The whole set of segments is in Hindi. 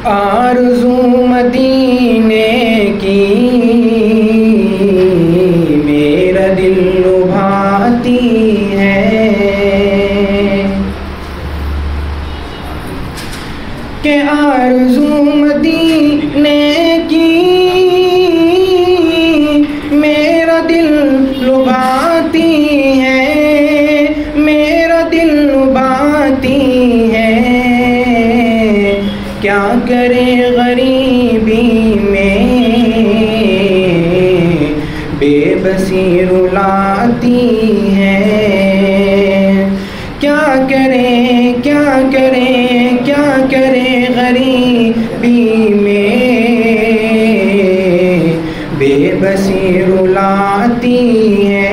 आरज़ू मदीने की मेरा दिल लुभाती है कि आरज़ू मदीने की मेरा दिल लुभाती है, मेरा दिल लुभाती है। क्या करे गरीबी में बेबसी रुलाती है। क्या करे क्या करे क्या करे गरीबी में बेबसी रुलाती है।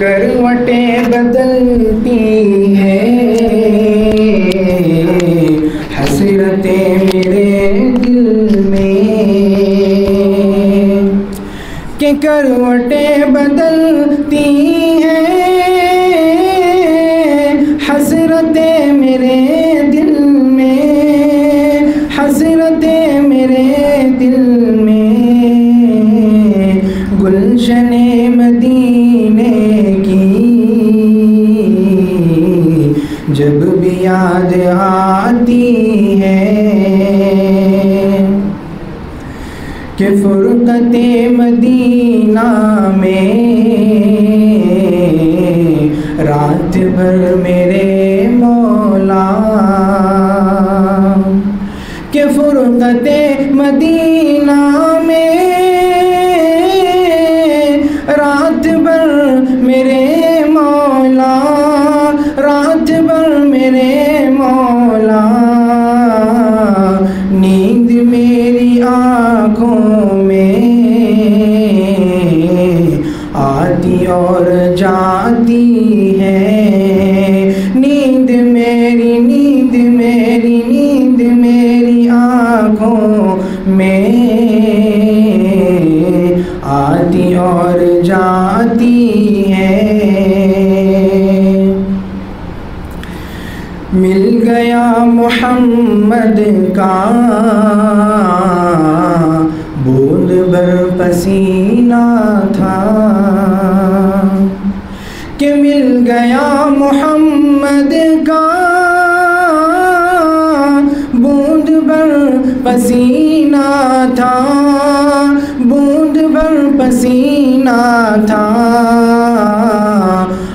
करवटें बदलती है हसरतें मेरे दिल में, कि करवटें बदलती हैं हसरतें मेरे दिल में, हसरतें मेरे दिल में। गुलशने मदीने की जब भी याद आती है कि फुरक़ते मदीना में रात भर मेरे मौला, कि फुरक़ते मदीना में रात भर मेरे मौला, रात भर मेरे मौला। नींद मेरी आँखों में आती और जाती है। नींद मेरी नींद मेरी नींद मेरी आँखों में आती और जाती है। मिल गया मोहम्मद का बूंद भर पसीना था, कि मिल गया मोहम्मद का बूंद भर पसीना था, बूंद भर पसीना था।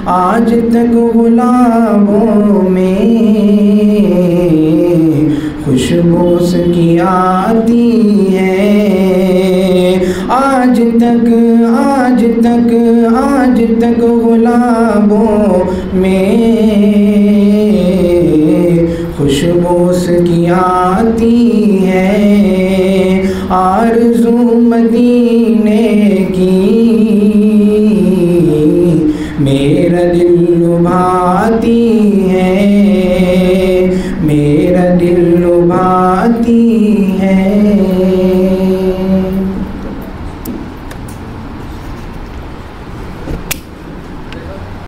आज तक गुलाबों में खुशबू उसकी आती है। आज तक आज तक आज तक गुलाबों में खुशबू उसकी आती है। आरज़ू मदीने की मेरा दिल लुभाती है, मेरा दिल लुभाती है।